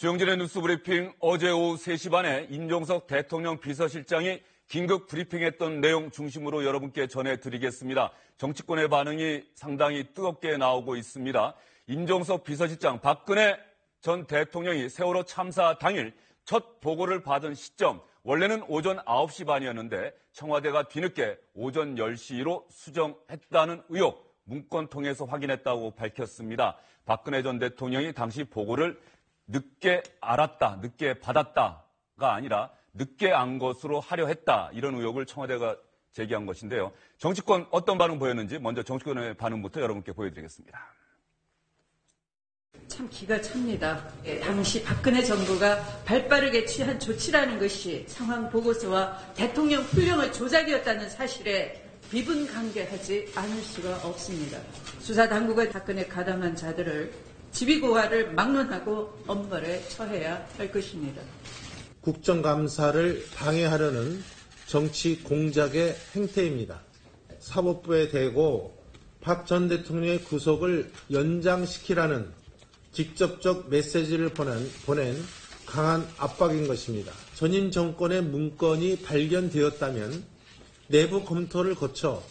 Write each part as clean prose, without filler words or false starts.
주영진의 뉴스브리핑 어제 오후 3시 반에 임종석 대통령 비서실장이 긴급 브리핑했던 내용 중심으로 여러분께 전해드리겠습니다. 정치권의 반응이 상당히 뜨겁게 나오고 있습니다. 임종석 비서실장, 박근혜 전 대통령이 세월호 참사 당일 첫 보고를 받은 시점, 원래는 오전 9시 반이었는데 청와대가 뒤늦게 오전 10시로 수정했다는 의혹, 문건 통해서 확인했다고 밝혔습니다. 박근혜 전 대통령이 당시 보고를 늦게 알았다, 늦게 받았다가 아니라 늦게 안 것으로 하려 했다, 이런 의혹을 청와대가 제기한 것인데요. 정치권 어떤 반응 보였는지 먼저 정치권의 반응부터 여러분께 보여드리겠습니다. 참 기가 찹니다. 당시 박근혜 정부가 발빠르게 취한 조치라는 것이 상황 보고서와 대통령 훈령의 조작이었다는 사실에 비분간개하지 않을 수가 없습니다. 수사 당국은 박근혜 가담한 자들을 지위고하를 막론하고 엄벌에 처해야 할 것입니다. 국정감사를 방해하려는 정치 공작의 행태입니다. 사법부에 대고 박 전 대통령의 구속을 연장시키라는 직접적 메시지를 보낸 강한 압박인 것입니다. 전임 정권의 문건이 발견되었다면 내부 검토를 거쳐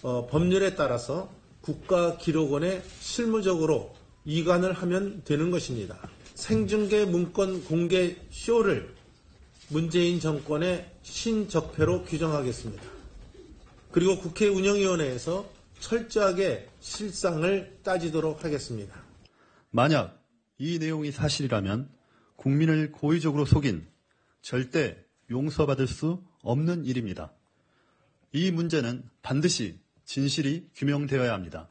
법률에 따라서 국가기록원에 실무적으로 이관을 하면 되는 것입니다. 생중계 문건 공개 쇼를 문재인 정권의 신적폐로 규정하겠습니다. 그리고 국회 운영위원회에서 철저하게 실상을 따지도록 하겠습니다. 만약 이 내용이 사실이라면 국민을 고의적으로 속인 절대 용서받을 수 없는 일입니다. 이 문제는 반드시 진실이 규명되어야 합니다.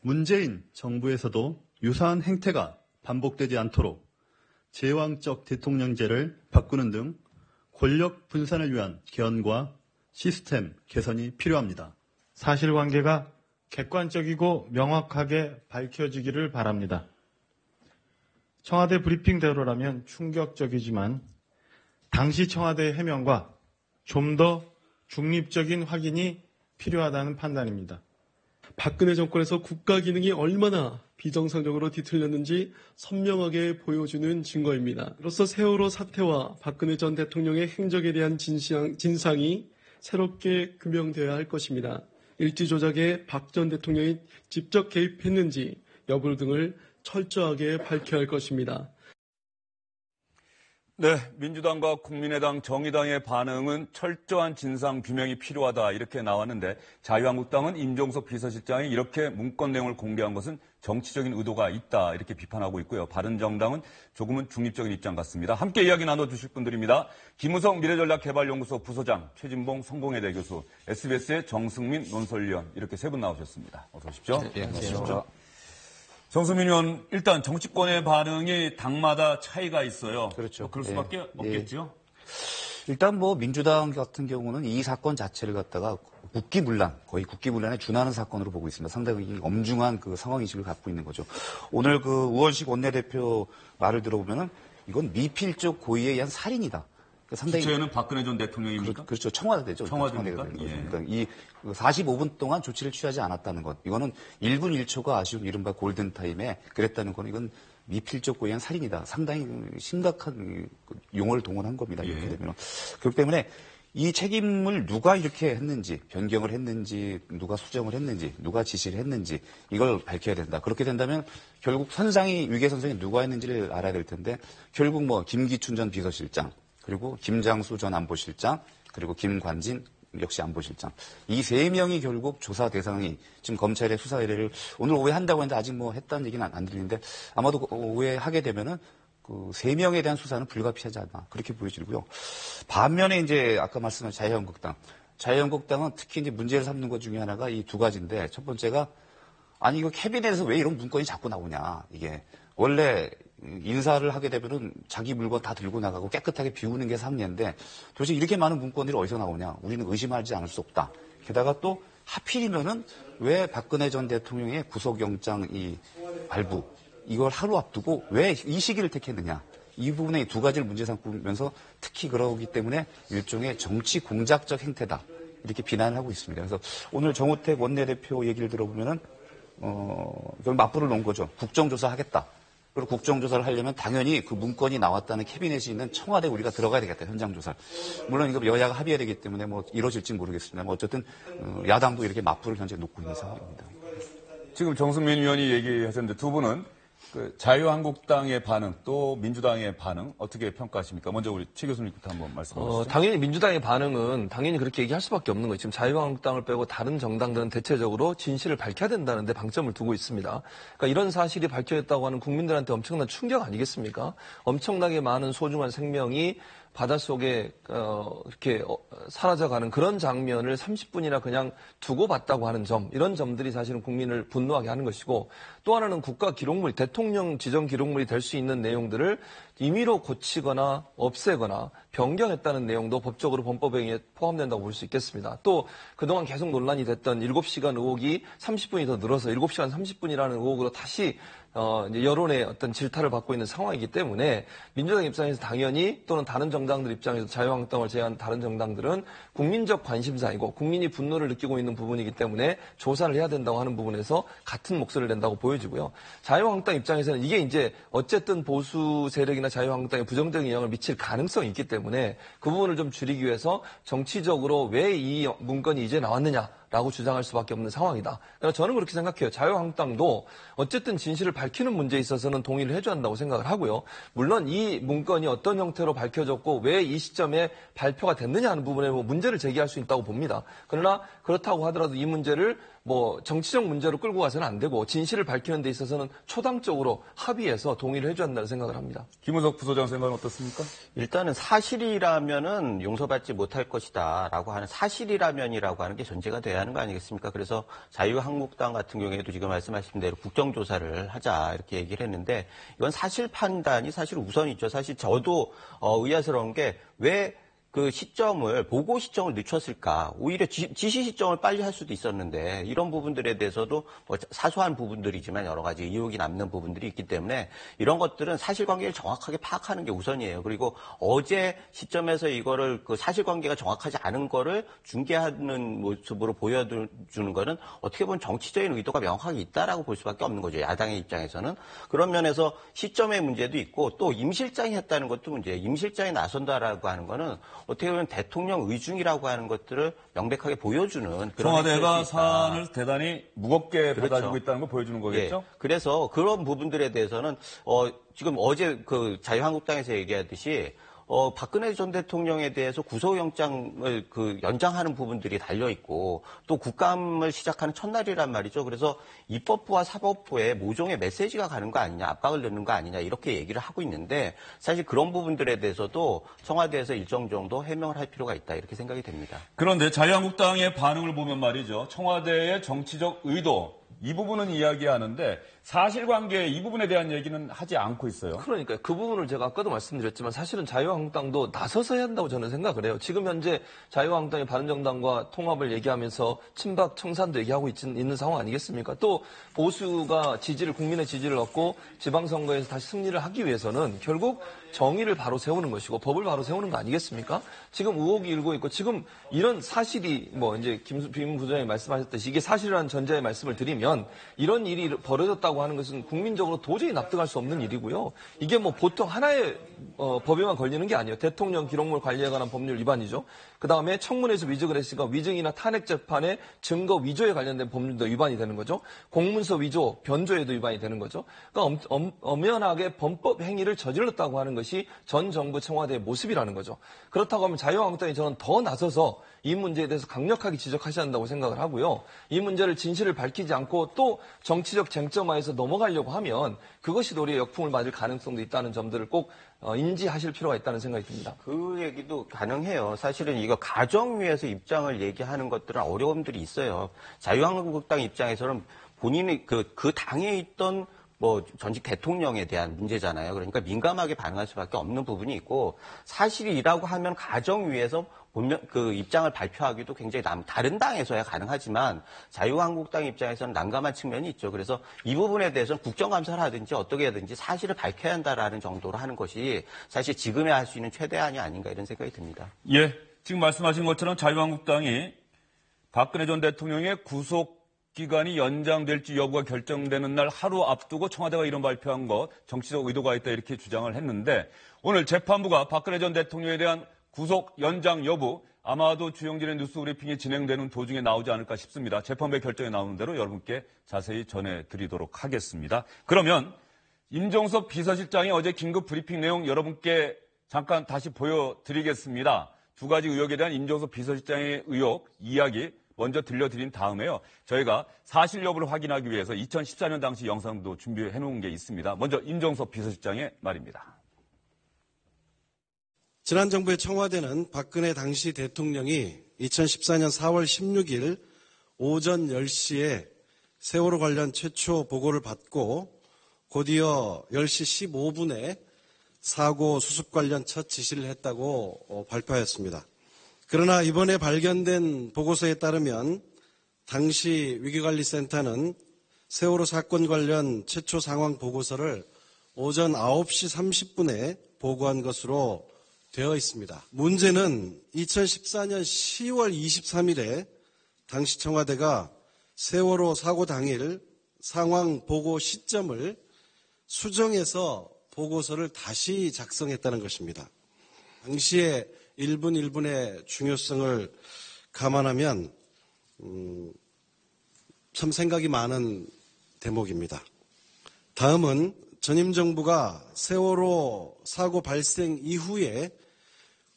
문재인 정부에서도 유사한 행태가 반복되지 않도록 제왕적 대통령제를 바꾸는 등 권력 분산을 위한 개헌과 시스템 개선이 필요합니다. 사실관계가 객관적이고 명확하게 밝혀지기를 바랍니다. 청와대 브리핑대로라면 충격적이지만 당시 청와대의 해명과 좀 더 중립적인 확인이 필요하다는 판단입니다. 박근혜 정권에서 국가 기능이 얼마나 비정상적으로 뒤틀렸는지 선명하게 보여주는 증거입니다. 이로써 세월호 사태와 박근혜 전 대통령의 행적에 대한 진상이 새롭게 규명되어야 할 것입니다. 일지 조작에 박 전 대통령이 직접 개입했는지 여부 등을 철저하게 밝혀야 할 것입니다. 네, 민주당과 국민의당, 정의당의 반응은 철저한 진상 규명이 필요하다, 이렇게 나왔는데 자유한국당은 임종석 비서실장이 이렇게 문건 내용을 공개한 것은 정치적인 의도가 있다, 이렇게 비판하고 있고요. 바른정당은 조금은 중립적인 입장 같습니다. 함께 이야기 나눠주실 분들입니다. 김우성 미래전략개발연구소 부소장, 최진봉 성공회대 교수, SBS의 정승민 논설위원, 이렇게 세 분 나오셨습니다. 어서 오십시오. 네, 안녕하십니까. 정승민 의원, 일단 정치권의 반응이 당마다 차이가 있어요. 그렇죠. 그럴 수밖에 없겠죠. 일단 민주당 같은 경우는 이 사건 자체를 갖다가 거의 국기문란에 준하는 사건으로 보고 있습니다. 상당히 엄중한 그 상황인식을 갖고 있는 거죠. 오늘 그 우원식 원내대표 말을 들어보면은 이건 미필적 고의에 의한 살인이다. 상당히 주체는 박근혜 전 대통령입니까? 그렇죠. 청와대죠. 청와대입니까? 그러니까 이 45분 동안 조치를 취하지 않았다는 것. 이거는 1분 1초가 아쉬운 이른바 골든타임에 그랬다는 건 이건 미필적 고의한 살인이다. 상당히 심각한 용어를 동원한 겁니다. 이렇게 되면. 그렇기 때문에 이 책임을 누가 이렇게 했는지, 변경을 했는지, 누가 수정을 했는지, 누가 지시를 했는지 이걸 밝혀야 된다. 그렇게 된다면 결국 위계 선상이 누가 했는지를 알아야 될 텐데 결국 김기춘 전 비서실장, 그리고 김장수 전 안보실장, 그리고 김관진 역시 안보실장. 이 세 명이 결국 조사 대상이 지금 검찰의 수사 의뢰를 오늘 오후에 한다고 했는데 아직 했다는 얘기는 안 들리는데 아마도 오후에 하게 되면은 그 세 명에 대한 수사는 불가피하지 않나 그렇게 보여지고요. 반면에 이제 아까 말씀한 자유한국당은 특히 이제 문제를 삼는 것 중에 하나가 이 두 가지인데 첫 번째가 아니 이거 캐비넷에서 왜 이런 문건이 자꾸 나오냐. 이게 원래 인사를 하게 되면은 자기 물건 다 들고 나가고 깨끗하게 비우는 게 상례인데 도대체 이렇게 많은 문건들이 어디서 나오냐. 우리는 의심하지 않을 수 없다. 게다가 또 하필이면은 왜 박근혜 전 대통령의 구속영장 이 발부 이걸 하루 앞두고 왜 이 시기를 택했느냐. 이 부분에 두 가지를 문제 삼으면서 특히 그러기 때문에 일종의 정치 공작적 행태다. 이렇게 비난을 하고 있습니다. 그래서 오늘 정우택 원내대표 얘기를 들어보면은 맞불을 놓은 거죠. 국정조사 하겠다. 그리고 국정조사를 하려면 당연히 그 문건이 나왔다는 캐비넷이 있는 청와대 우리가 들어가야 되겠다, 현장 조사. 물론 이거 여야가 합의해야 되기 때문에 뭐 이루어질지 모르겠습니다. 어쨌든 야당도 이렇게 맞불을 현재 놓고 있는 상황입니다. 지금 정승민 의원이 얘기하셨는데 두 분은 그 자유한국당의 반응 또 민주당의 반응 어떻게 평가하십니까? 먼저 우리 최 교수님부터 한번 말씀해 주시죠. 당연히 민주당의 반응은 당연히 그렇게 얘기할 수밖에 없는 거예요. 지금 자유한국당을 빼고 다른 정당들은 대체적으로 진실을 밝혀야 된다는 데 방점을 두고 있습니다. 그러니까 이런 사실이 밝혀졌다고 하는 국민들한테 엄청난 충격 아니겠습니까? 엄청나게 많은 소중한 생명이 바닷속에 이렇게 사라져가는 그런 장면을 30분이나 그냥 두고 봤다고 하는 점, 이런 점들이 사실은 국민을 분노하게 하는 것이고, 또 하나는 국가 기록물, 대통령 지정 기록물이 될 수 있는 내용들을 임의로 고치거나 없애거나 변경했다는 내용도 법적으로 범법행위에 포함된다고 볼 수 있겠습니다. 또 그동안 계속 논란이 됐던 7시간 의혹이 30분이 더 늘어서 7시간 30분이라는 의혹으로 다시 이제 여론의 어떤 질타를 받고 있는 상황이기 때문에 민주당 입장에서 당연히, 또는 다른 정당들 입장에서 자유한국당을 제외한 다른 정당들은 국민적 관심사이고 국민이 분노를 느끼고 있는 부분이기 때문에 조사를 해야 된다고 하는 부분에서 같은 목소리를 낸다고 보여지고요. 자유한국당 입장에서는 이게 이제 어쨌든 보수 세력이나 자유한국당에 부정적인 영향을 미칠 가능성이 있기 때문에 그 부분을 좀 줄이기 위해서 정치적으로 왜 이 문건이 이제 나왔느냐라고 주장할 수밖에 없는 상황이다. 그래서 저는 그렇게 생각해요. 자유한국당도 어쨌든 진실을 밝히는 문제에 있어서는 동의를 해줘야 한다고 생각을 하고요. 물론 이 문건이 어떤 형태로 밝혀졌고 왜 이 시점에 발표가 됐느냐 하는 부분에 뭐 문제를 제기할 수 있다고 봅니다. 그러나 그렇다고 하더라도 이 문제를 뭐 정치적 문제로 끌고 가서는 안 되고 진실을 밝히는 데 있어서는 초당적으로 합의해서 동의를 해줘야 한다는 생각을 합니다. 김은석 부소장 생각은 어떻습니까? 일단은 사실이라면은 용서받지 못할 것이다라고 하는 사실이라면이라고 하는 게 전제가 돼야 하는 거 아니겠습니까? 그래서 자유한국당 같은 경우에도 지금 말씀하신 대로 국정조사를 하자 이렇게 얘기를 했는데, 이건 사실 판단이 사실 우선이죠. 사실 저도 의아스러운 게 왜 그 시점을, 보고 시점을 늦췄을까? 오히려 지시 시점을 빨리 할 수도 있었는데, 이런 부분들에 대해서도 뭐 사소한 부분들이지만 여러 가지 의혹이 남는 부분들이 있기 때문에 이런 것들은 사실관계를 정확하게 파악하는 게 우선이에요. 그리고 어제 시점에서 이거를 그 사실관계가 정확하지 않은 거를 중계하는 모습으로 보여주는 거는 어떻게 보면 정치적인 의도가 명확하게 있다라고 볼 수밖에 없는 거죠. 야당의 입장에서는. 그런 면에서 시점의 문제도 있고, 또 임 실장이 했다는 것도 문제예요. 임 실장이 나선다라고 하는 거는 어떻게 보면 대통령 의중이라고 하는 것들을 명백하게 보여주는 그런. 청와대가 사안을 대단히 무겁게 그렇죠. 받아주고 있다는 걸 보여주는 거겠죠? 예. 그래서 그런 부분들에 대해서는 지금 어제 그 자유한국당에서 얘기하듯이 박근혜 전 대통령에 대해서 구속영장을 연장하는 부분들이 달려있고, 또 국감을 시작하는 첫날이란 말이죠. 그래서 입법부와 사법부에 모종의 메시지가 가는 거 아니냐, 압박을 넣는 거 아니냐, 이렇게 얘기를 하고 있는데, 사실 그런 부분들에 대해서도 청와대에서 일정 정도 해명을 할 필요가 있다, 이렇게 생각이 됩니다. 그런데 자유한국당의 반응을 보면 말이죠. 청와대의 정치적 의도, 이 부분은 이야기하는데 사실관계 이 부분에 대한 얘기는 하지 않고 있어요. 그러니까요. 그 부분을 제가 아까도 말씀드렸지만 사실은 자유한국당도 나서서 해야 한다고 저는 생각을 해요. 지금 현재 자유한국당이 바른정당과 통합을 얘기하면서 친박 청산도 얘기하고 있는 상황 아니겠습니까? 또 보수가 국민의 지지를 얻고 지방선거에서 다시 승리를 하기 위해서는 결국 정의를 바로 세우는 것이고 법을 바로 세우는 거 아니겠습니까? 지금 의혹이 일고 있고, 지금 이런 사실이 이제 김 부장님 말씀하셨듯이 이게 사실이라는 전제의 말씀을 드리면, 이런 일이 벌어졌다고 하는 것은 국민적으로 도저히 납득할 수 없는 일이고요. 이게 보통 하나의 법에만 걸리는 게 아니에요. 대통령 기록물 관리에 관한 법률 위반이죠. 그 다음에 청문회에서 위증을 했으니까 위증이나 탄핵 재판의 증거 위조에 관련된 법률도 위반이 되는 거죠. 공문서 위조, 변조에도 위반이 되는 거죠. 그러니까 엄연하게 범법 행위를 저질렀다고 하는 것이 전 정부 청와대의 모습이라는 거죠. 그렇다고 하면 자유한국당이 저는 더 나서서 이 문제에 대해서 강력하게 지적하셔야 한다고 생각을 하고요. 이 문제를 진실을 밝히지 않고 또 정치적 쟁점화해서 넘어가려고 하면 그것이 도리어 역풍을 맞을 가능성도 있다는 점들을 꼭 인지하실 필요가 있다는 생각이 듭니다. 그 얘기도 가능해요. 사실은 이거 가정 위에서 입장을 얘기하는 것들은 어려움들이 있어요. 자유한국당 입장에서는 본인이 그 당에 있던 전직 대통령에 대한 문제잖아요. 그러니까 민감하게 반응할 수밖에 없는 부분이 있고, 사실이라고 하면 가정 위에서 그 입장을 발표하기도 굉장히 다른 당에서야 가능하지만 자유한국당 입장에서는 난감한 측면이 있죠. 그래서 이 부분에 대해서는 국정감사를 하든지 어떻게 하든지 사실을 밝혀야 한다라는 정도로 하는 것이 사실 지금에 할 수 있는 최대한이 아닌가, 이런 생각이 듭니다. 예, 지금 말씀하신 것처럼 자유한국당이 박근혜 전 대통령의 구속 기간이 연장될지 여부가 결정되는 날 하루 앞두고 청와대가 이런 발표한 것 정치적 의도가 있다 이렇게 주장을 했는데 오늘 재판부가 박근혜 전 대통령에 대한 구속 연장 여부 아마도 주영진의 뉴스 브리핑이 진행되는 도중에 나오지 않을까 싶습니다. 재판부의 결정이 나오는 대로 여러분께 자세히 전해드리도록 하겠습니다. 그러면 임종석 비서실장이 어제 긴급 브리핑 내용 여러분께 잠깐 다시 보여드리겠습니다. 두 가지 의혹에 대한 임종석 비서실장의 의혹 이야기 먼저 들려드린 다음에요. 저희가 사실 여부를 확인하기 위해서 2014년 당시 영상도 준비해 놓은 게 있습니다. 먼저 임종석 비서실장의 말입니다. 지난 정부의 청와대는 박근혜 당시 대통령이 2014년 4월 16일 오전 10시에 세월호 관련 최초 보고를 받고 곧이어 10시 15분에 사고 수습 관련 첫 지시를 했다고 발표하였습니다. 그러나 이번에 발견된 보고서에 따르면 당시 위기관리센터는 세월호 사건 관련 최초 상황 보고서를 오전 9시 30분에 보고한 것으로 되어 있습니다. 문제는 2014년 10월 23일에 당시 청와대가 세월호 사고 당일 상황 보고 시점을 수정해서 보고서를 다시 작성했다는 것입니다. 당시에 1분 1분의 중요성을 감안하면 참 생각이 많은 대목입니다. 다음은 전임 정부가 세월호 사고 발생 이후에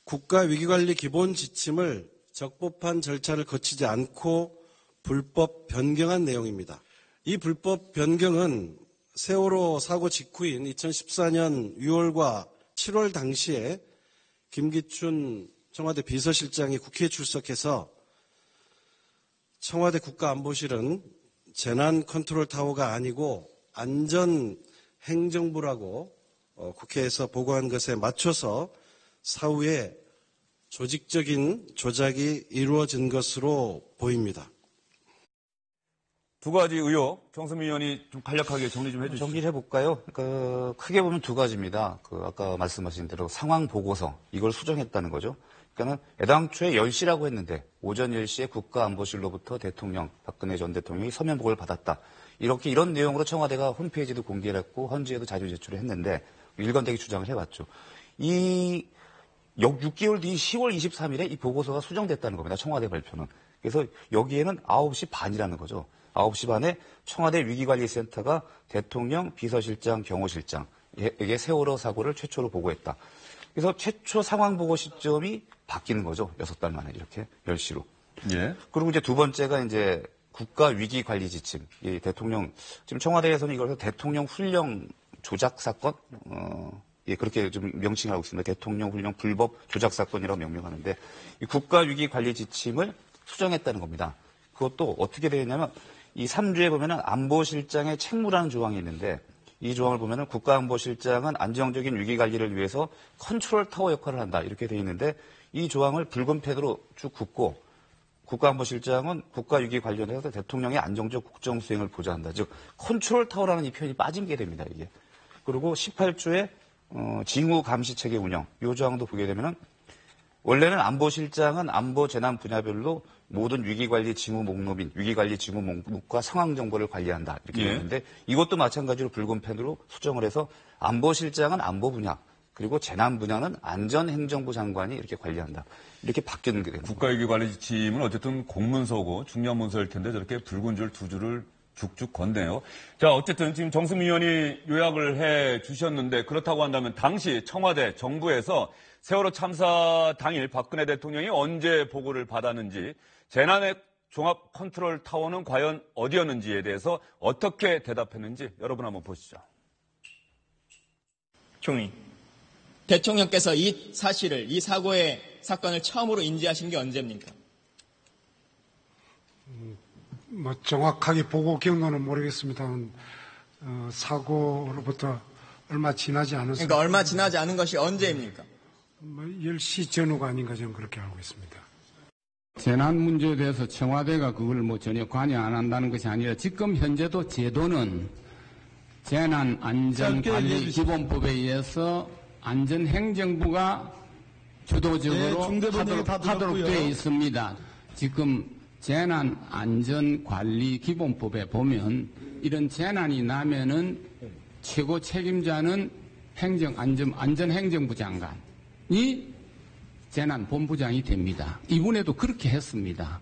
국가위기관리 기본 지침을 적법한 절차를 거치지 않고 불법 변경한 내용입니다. 이 불법 변경은 세월호 사고 직후인 2014년 6월과 7월 당시에 김기춘 청와대 비서실장이 국회에 출석해서 청와대 국가안보실은 재난 컨트롤 타워가 아니고 안전행정부라고 국회에서 보고한 것에 맞춰서 사후에 조직적인 조작이 이루어진 것으로 보입니다. 두 가지 의혹, 정세민 의원이 좀 간략하게 정리 좀 해주시죠. 정리를 해볼까요? 크게 보면 두 가지입니다. 아까 말씀하신 대로 상황 보고서, 이걸 수정했다는 거죠. 그러니까는 애당초에 10시라고 했는데 오전 10시에 국가안보실로부터 대통령, 박근혜 전 대통령이 서면 보고를 받았다. 이런 내용으로 청와대가 홈페이지도 공개를 했고 헌지에도 자료 제출을 했는데 일관되게 주장을 해왔죠. 이 6개월 뒤 10월 23일에 이 보고서가 수정됐다는 겁니다. 청와대 발표는. 그래서 여기에는 9시 반이라는 거죠. 9시 반에 청와대 위기관리센터가 대통령, 비서실장, 경호실장에게 세월호 사고를 최초로 보고했다. 그래서 최초 상황 보고 시점이 바뀌는 거죠. 6달 만에 이렇게 10시로. 예. 그리고 이제 두 번째가 이제 국가위기관리지침. 이 대통령, 지금 청와대에서는 이걸 대통령 훈령 조작 사건, 그렇게 좀 명칭을 하고 있습니다. 대통령 훈령 불법 조작 사건이라고 명명하는데 이 국가위기관리지침을 수정했다는 겁니다. 그것도 어떻게 되어 있냐면 이 3조에 보면은 안보실장의 책무라는 조항이 있는데 이 조항을 보면은 국가안보실장은 안정적인 위기관리를 위해서 컨트롤 타워 역할을 한다. 이렇게 되어 있는데 이 조항을 붉은 펜으로 쭉 긋고 국가안보실장은 국가위기 관련해서 대통령의 안정적 국정 수행을 보좌한다. 즉 컨트롤 타워라는 이 표현이 빠지게 됩니다. 이게. 그리고 18조에 징후 감시 체계 운영. 이 조항도 보게 되면은 원래는 안보실장은 안보 재난 분야별로 모든 위기관리 징후 목록 및 위기관리 징후 목록과 상황 정보를 관리한다. 이렇게 되어 있는데 이것도 마찬가지로 붉은 펜으로 수정을 해서 안보실장은 안보 분야 그리고 재난 분야는 안전행정부 장관이 이렇게 관리한다. 이렇게 바뀌는 게 됩니다. 국가위기관리지침은 어쨌든 공문서고 중요한 문서일 텐데 저렇게 붉은 줄 두 줄을 쭉쭉 건네요. 자, 어쨌든 지금 정세민 의원이 요약을 해 주셨는데 그렇다고 한다면 당시 청와대 정부에서 세월호 참사 당일 박근혜 대통령이 언제 보고를 받았는지 재난의 종합 컨트롤 타워는 과연 어디였는지에 대해서 어떻게 대답했는지 여러분 한번 보시죠. 총리, 대통령께서 이 사실을, 이 사건을 처음으로 인지하신 게 언제입니까? 정확하게 보고 기억나는 모르겠습니다만 사고로부터 얼마 지나지 않았습니다. 그러니까 얼마 지나지 않은 것이 언제입니까? 10시 전후가 아닌가 저는 그렇게 알고 있습니다. 재난 문제에 대해서 청와대가 그걸 전혀 관여 안 한다는 것이 아니라 지금 현재도 제도는 재난안전관리기본법에 의해서 안전행정부가 주도적으로 하도록 되어 있습니다. 지금 재난안전관리기본법에 보면 이런 재난이 나면은 최고 책임자는 안전행정부 장관이 재난본부장이 됩니다. 이번에도 그렇게 했습니다.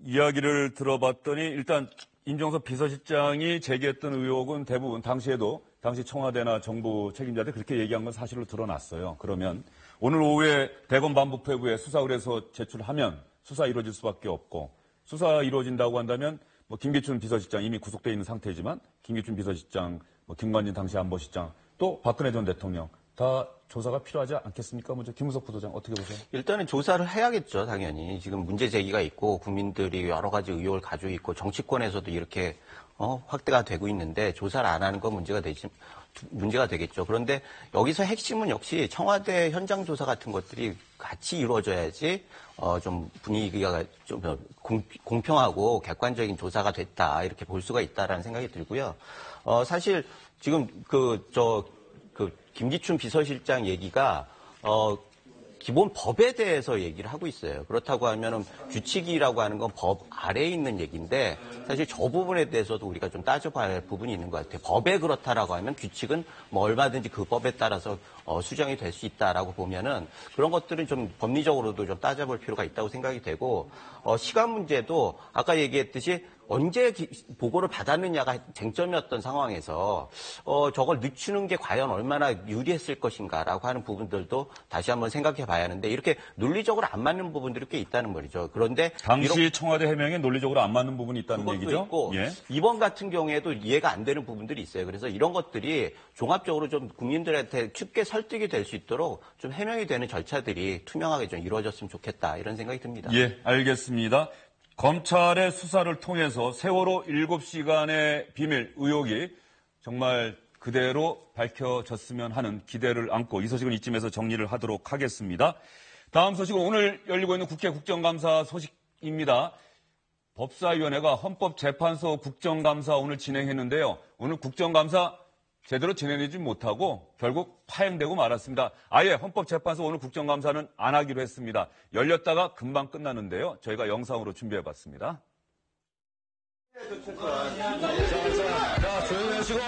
이야기를 들어봤더니 일단 임종석 비서실장이 제기했던 의혹은 대부분 당시 청와대나 정부 책임자들 그렇게 얘기한 건 사실로 드러났어요. 그러면 오늘 오후에 대검 반부패부에 수사의뢰서 제출하면 수사 이루어질 수밖에 없고 수사 이루어진다고 한다면 김기춘 비서실장 이미 구속돼 있는 상태지만 김기춘 비서실장, 김관진 당시 안보실장 또 박근혜 전 대통령 다 조사가 필요하지 않겠습니까? 먼저 김우석 부도장 어떻게 보세요? 일단은 조사를 해야겠죠, 당연히. 지금 문제 제기가 있고 국민들이 여러 가지 의혹을 가지고 있고 정치권에서도 이렇게 확대가 되고 있는데 조사를 안 하는 건 문제가 되겠죠. 그런데 여기서 핵심은 역시 청와대 현장 조사 같은 것들이 같이 이루어져야지 좀 분위기가 좀 공평하고 객관적인 조사가 됐다 이렇게 볼 수가 있다라는 생각이 들고요. 사실 지금 김기춘 비서실장 얘기가 기본 법에 대해서 얘기를 하고 있어요. 그렇다고 하면은 규칙이라고 하는 건 법 아래에 있는 얘기인데 사실 저 부분에 대해서도 우리가 좀 따져봐야 할 부분이 있는 것 같아요. 법에 그렇다라고 하면 규칙은 얼마든지 그 법에 따라서 수정이 될 수 있다라고 보면은 그런 것들은 좀 법리적으로도 좀 따져볼 필요가 있다고 생각이 되고 시간 문제도 아까 얘기했듯이 언제 보고를 받았느냐가 쟁점이었던 상황에서 저걸 늦추는 게 과연 얼마나 유리했을 것인가라고 하는 부분들도 다시 한번 생각해 봐야 하는데 이렇게 논리적으로 안 맞는 부분들이 꽤 있다는 말이죠. 그런데 당시 청와대 해명에 논리적으로 안 맞는 부분이 있다는 그것도 얘기죠? 있고 예. 이번 같은 경우에도 이해가 안 되는 부분들이 있어요. 그래서 이런 것들이 종합적으로 좀 국민들한테 쉽게 설득이 될 수 있도록 좀 해명이 되는 절차들이 투명하게 좀 이루어졌으면 좋겠다 이런 생각이 듭니다. 예, 알겠습니다. 검찰의 수사를 통해서 세월호 7시간의 비밀 의혹이 정말 그대로 밝혀졌으면 하는 기대를 안고 이 소식은 이쯤에서 정리를 하도록 하겠습니다. 다음 소식은 오늘 열리고 있는 국회 국정감사 소식입니다. 법사위원회가 헌법재판소 국정감사 오늘 진행했는데요. 오늘 국정감사 제대로 진행되지 못하고 결국 파행되고 말았습니다. 아예 헌법재판소 오늘 국정감사는 안 하기로 했습니다. 열렸다가 금방 끝나는데요. 저희가 영상으로 준비해봤습니다. 자, 조용히 하시고.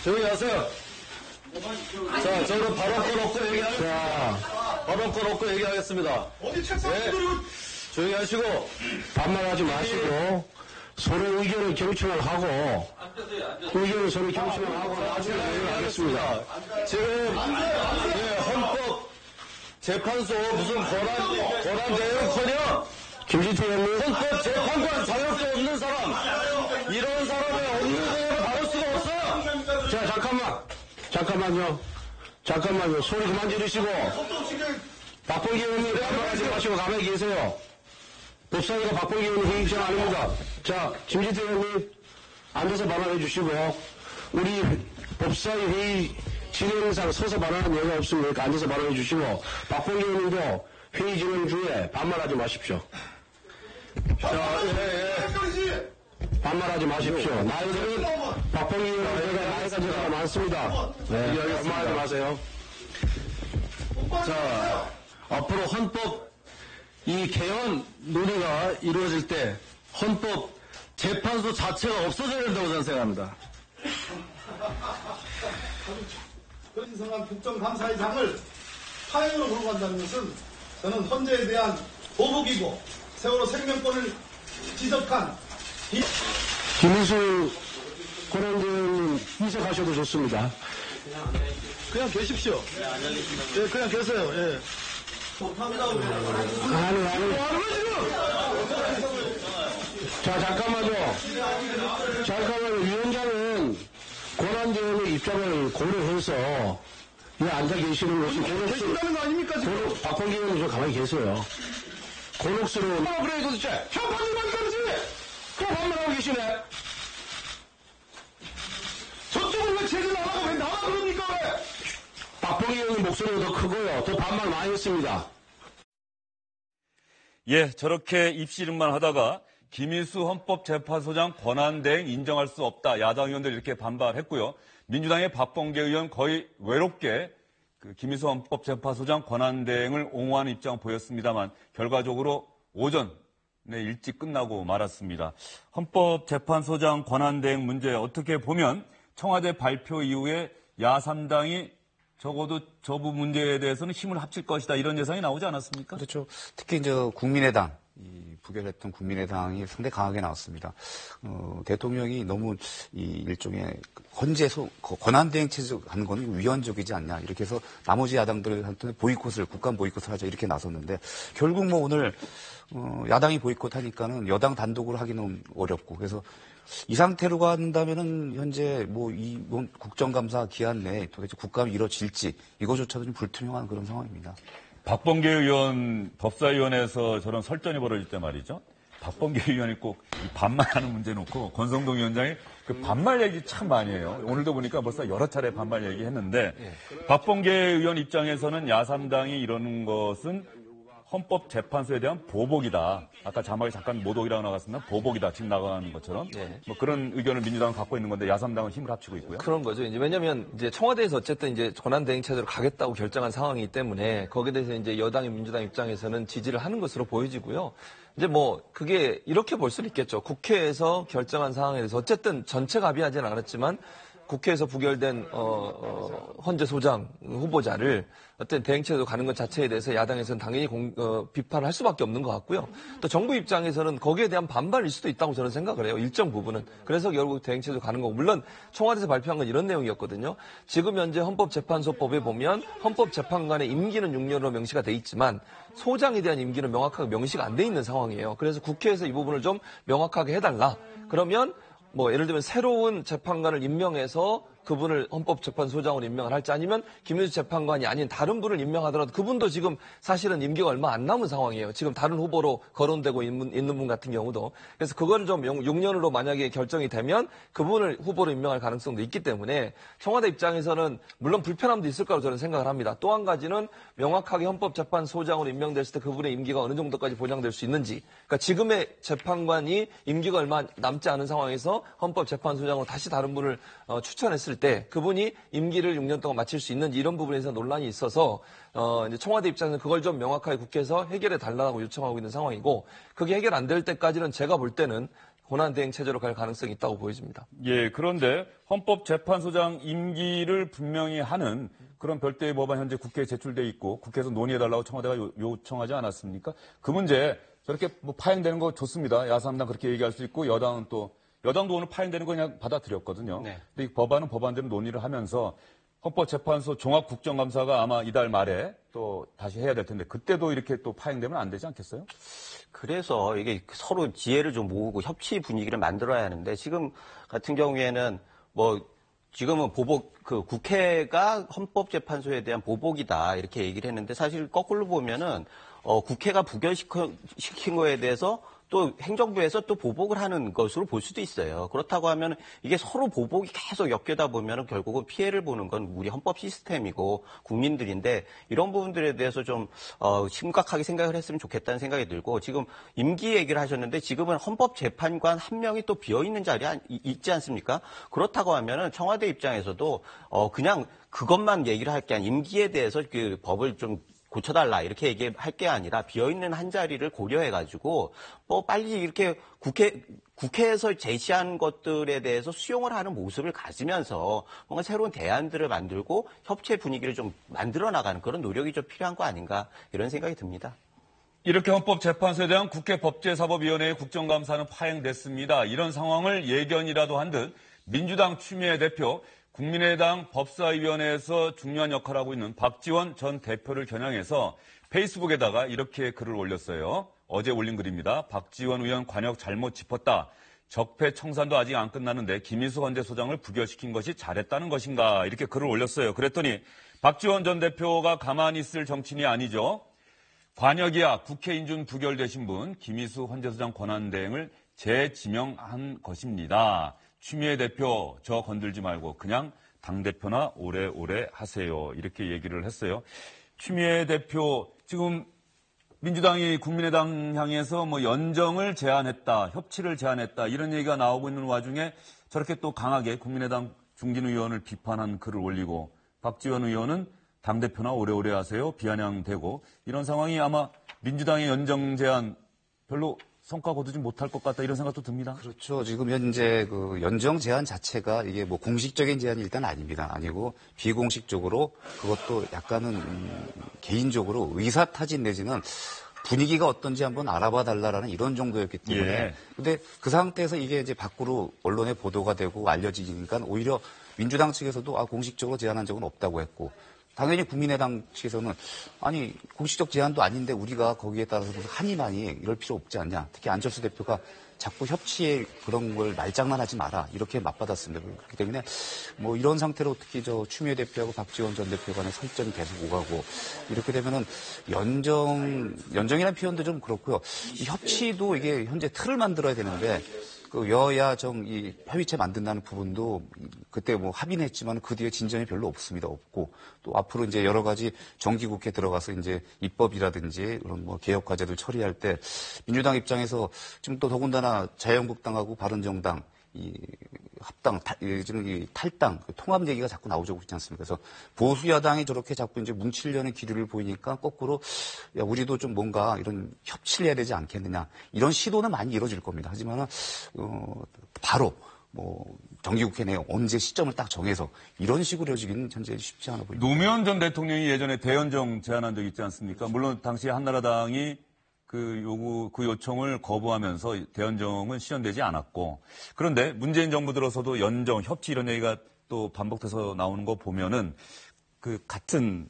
조용히 하세요. 자, 저는 발언권 없고 발언권 없고 얘기하겠습니다. 어디 책상 두드리고. 조용히 하시고. 반말하지 마시고. 서로 의견을 경청을 하고 의견을 서로 경청을 하고 나중에 하겠습니다. 지금 헌법 재판소 무슨 권한 대행커녕 김진태 의원님 헌법 재판관 자격도 없는 사람 이런 사람의 없는 대응을 받을 수가 없어요. 자 잠깐만요. 소리 그만 지르시고 박봉기 의원님 반말하지 마시고 가만히 계세요. 법사위가 박봉기 의원님 회의 입장 아닙니다. 자, 김진태 의원님 앉아서 발언해 주시고 우리 법사위 회의 진행상 서서 발언하는 예가 없으니까 앉아서 발언해 주시고 박봉기 의원님도 회의 진행 중에 반말하지 마십시오. 자, 반말하지 마십시오. 나이는 박봉기 의원님 나이가 제가 많습니다. 네, 반말하지 마세요. 자, 앞으로 헌법 이 개헌 논의가 이루어질 때 헌법 재판소 자체가 없어져야 된다고 저는 생각합니다. 신성한 국정감사의장을 파행으로 몰고 간다는 것은 저는 헌재에 대한 보복이고 세월호 생명권을 지적한 김인수 권한대행님 이석하셔도 좋습니다. 그냥 계십시오. 예, 그냥 계세요. 예. 아니. 자, 잠깐만요. 위원장은 권한대행의 입장을 고려해서 왜 앉아 계시는 것이 계신다는 거 아닙니까, 지금? 박홍기 의원님 좀 가만히 계세요. 곤혹스러운. 그래, 도대체. 협박이만 건지! 또 반말하고 계시네. 저쪽은 왜 제대로 안 하고 왜 나와 그럽니까, 왜? 박봉기 의원님 목소리가 더 크고요. 더 반말 많이 했습니다. 예, 저렇게 입씨름만 하다가 김인수 헌법재판소장 권한대행 인정할 수 없다. 야당 의원들 이렇게 반발했고요. 민주당의 박범계 의원 거의 외롭게 김인수 헌법재판소장 권한대행을 옹호하는 입장을 보였습니다만 결과적으로 오전에 일찍 끝나고 말았습니다. 헌법재판소장 권한대행 문제 어떻게 보면 청와대 발표 이후에 야3당이 적어도 저 부분 문제에 대해서는 힘을 합칠 것이다 이런 예상이 나오지 않았습니까? 그렇죠. 특히 이제 국민의당, 부결했던 국민의당이 상당히 강하게 나왔습니다. 대통령이 너무 일종의 권한대행 체제 하는 건 위헌적이지 않냐 이렇게 해서 나머지 야당들한테 국감 보이콧을 하자 이렇게 나섰는데 결국 뭐 오늘 야당이 보이콧하니까는 여당 단독으로 하기는 어렵고 그래서 이 상태로 간다면은 현재 이번 국정감사 기한 내에 도대체 국감이 이뤄질지 이거조차도 좀 불투명한 그런 상황입니다. 박범계 의원 법사위원회에서 저런 설전이 벌어질 때 말이죠. 박범계 의원이 꼭 반말하는 문제 놓고 권성동 위원장이 그 반말 얘기 참 많이 해요. 오늘도 보니까 벌써 여러 차례 반말 얘기했는데 박범계 의원 입장에서는 야3당이 이러는 것은 헌법재판소에 대한 보복이다. 아까 자막에 잠깐 모독이라고 나갔습니다. 보복이다. 지금 나가는 것처럼. 뭐 그런 의견을 민주당은 갖고 있는 건데 야3당은 힘을 합치고 있고요. 그런 거죠. 이제 왜냐면 이제 청와대에서 어쨌든 이제 권한대행 체제로 가겠다고 결정한 상황이기 때문에 거기에 대해서 이제 여당의 민주당 입장에서는 지지를 하는 것으로 보여지고요. 이제 뭐 그게 이렇게 볼 수는 있겠죠. 국회에서 결정한 상황에 대해서 어쨌든 전체가 합의하지는 않았지만 국회에서 부결된 헌재 소장 후보자를 어떤 대행체제로 가는 것 자체에 대해서 야당에서는 당연히 비판을 할 수밖에 없는 것 같고요. 또 정부 입장에서는 거기에 대한 반발일 수도 있다고 저는 생각을 해요. 일정 부분은. 그래서 결국 대행체제로 가는 거고. 물론 청와대에서 발표한 건 이런 내용이었거든요. 지금 현재 헌법재판소법에 보면 헌법재판관의 임기는 6년으로 명시가 돼 있지만 소장에 대한 임기는 명확하게 명시가 안 돼 있는 상황이에요. 그래서 국회에서 이 부분을 좀 명확하게 해달라. 그러면 예를 들면 새로운 재판관을 임명해서 그분을 헌법재판소장으로 임명을 할지 아니면 김윤수 재판관이 아닌 다른 분을 임명하더라도 그분도 지금 사실은 임기가 얼마 안 남은 상황이에요. 지금 다른 후보로 거론되고 있는 분 같은 경우도. 그래서 그거를 좀 6년으로 만약에 결정이 되면 그분을 후보로 임명할 가능성도 있기 때문에 청와대 입장에서는 물론 불편함도 있을 거라고 저는 생각을 합니다. 또 한 가지는 명확하게 헌법재판소장으로 임명됐을 때 그분의 임기가 어느 정도까지 보장될 수 있는지. 그러니까 지금의 재판관이 임기가 얼마 남지 않은 상황에서 헌법재판소장으로 다시 다른 분을 추천했을 때 그분이 임기를 6년 동안 마칠 수 있는지 이런 부분에서 논란이 있어서 이제 청와대 입장에서는 그걸 좀 명확하게 국회에서 해결해 달라고 요청하고 있는 상황이고 그게 해결 안 될 때까지는 제가 볼 때는 권한대행 체제로 갈 가능성이 있다고 보여집니다. 예, 그런데 헌법재판소장 임기를 분명히 하는 그런 별도의 법안 현재 국회에 제출돼 있고 국회에서 논의해달라고 청와대가 요청하지 않았습니까? 그 문제 저렇게 파행되는 거 좋습니다. 야3당 그렇게 얘기할 수 있고 여당도 오늘 파행되는 거 그냥 받아들였거든요. 근데 이 법안은 법안대로 논의를 하면서 헌법재판소 종합국정감사가 아마 이달 말에 또 다시 해야 될 텐데 그때도 이렇게 또 파행되면 안 되지 않겠어요? 그래서 이게 서로 지혜를 좀 모으고 협치 분위기를 만들어야 하는데 지금 같은 경우에는 지금은 국회가 헌법재판소에 대한 보복이다 이렇게 얘기를 했는데 사실 거꾸로 보면은 국회가 부결시킨 거에 대해서 또 행정부에서 또 보복을 하는 것으로 볼 수도 있어요. 그렇다고 하면 이게 서로 보복이 계속 엮여다 보면 결국은 피해를 보는 건 우리 헌법 시스템이고 국민들인데 이런 부분들에 대해서 좀 심각하게 생각을 했으면 좋겠다는 생각이 들고 지금 임기 얘기를 하셨는데 지금은 헌법재판관 한 명이 또 비어있는 자리에 있지 않습니까? 그렇다고 하면은 청와대 입장에서도 그냥 그것만 얘기를 할 게 아니라 임기에 대해서 그 법을 좀 고쳐달라 이렇게 얘기할 게 아니라 비어있는 한 자리를 고려해가지고 빨리 이렇게 국회에서 제시한 것들에 대해서 수용을 하는 모습을 가지면서 뭔가 새로운 대안들을 만들고 협치의 분위기를 좀 만들어 나가는 그런 노력이 좀 필요한 거 아닌가 이런 생각이 듭니다. 이렇게 헌법재판소에 대한 국회 법제사법위원회의 국정감사는 파행됐습니다. 이런 상황을 예견이라도 한 듯 민주당 추미애 대표 국민의당 법사위원회에서 중요한 역할을 하고 있는 박지원 전 대표를 겨냥해서 페이스북에다가 이렇게 글을 올렸어요. 어제 올린 글입니다. 박지원 의원 관역 잘못 짚었다. 적폐청산도 아직 안 끝났는데 김인수 헌재소장을 부결시킨 것이 잘했다는 것인가 이렇게 글을 올렸어요. 그랬더니 박지원 전 대표가 가만히 있을 정치인이 아니죠. 관역이야 국회 인준 부결되신 분 김인수 헌재소장 권한대행을 재지명한 것입니다. 추미애 대표 저 건들지 말고 그냥 당대표나 오래오래 하세요. 이렇게 얘기를 했어요. 추미애 대표 지금 민주당이 국민의당 향해서 연정을 제안했다. 협치를 제안했다. 이런 얘기가 나오고 있는 와중에 저렇게 또 강하게 국민의당 중진 의원을 비판한 글을 올리고 박지원 의원은 당대표나 오래오래 하세요. 비아냥되고 이런 상황이 아마 민주당의 연정 제안 별로 성과 거두지 못할 것 같다 이런 생각도 듭니다. 그렇죠. 지금 현재 그 연정 제한 자체가 이게 뭐 공식적인 제한이 일단 아닙니다. 아니고 비공식적으로 그것도 약간은 개인적으로 의사타진 내지는 분위기가 어떤지 한번 알아봐 달라라는 이런 정도였기 때문에. 예. 근데 그 상태에서 이게 이제 밖으로 언론에 보도가 되고 알려지니까 오히려 민주당 측에서도 공식적으로 제한한 적은 없다고 했고 당연히 국민의당 측에서는 아니 공식적 제한도 아닌데 우리가 거기에 따라서 무슨 한이만이 이럴 필요 없지 않냐. 특히 안철수 대표가 자꾸 협치에 그런 걸 말장난하지 마라 이렇게 맞받았습니다. 그렇기 때문에 뭐 이런 상태로 특히 저 추미애 대표하고 박지원 전 대표 간의 설전이 계속 오가고 이렇게 되면은 연정이라는 표현도 좀 그렇고요. 이 협치도 이게 현재 틀을 만들어야 되는데 그 여야 이 협의체 만든다는 부분도 그때 뭐 합의는 했지만 그 뒤에 진전이 별로 없습니다. 없고 또 앞으로 이제 여러 가지 정기국회 들어가서 이제 입법이라든지 그런 뭐 개혁 과제들 처리할 때 민주당 입장에서 지금 또 더군다나 자유한국당하고 바른정당 이 합당, 지금 이 탈당, 통합 얘기가 자꾸 나오고 있지 않습니까? 그래서 보수 야당이 저렇게 자꾸 이제 뭉치려는 기류를 보이니까 거꾸로 야, 우리도 좀 뭔가 이런 협치를 해야 되지 않겠느냐. 이런 시도는 많이 이루어질 겁니다. 하지만은, 바로 뭐, 정기국회 내에 언제 시점을 딱 정해서 이런 식으로 이루어지기는 현재 쉽지 않아 보입니다. 노무현 전 대통령이 예전에 대연정 제안한 적 있지 않습니까? 물론 당시 한나라당이 그 요청을 거부하면서 대연정은 실현되지 않았고 그런데 문재인 정부 들어서도 연정, 협치 이런 얘기가 또 반복돼서 나오는 거 보면은 그 같은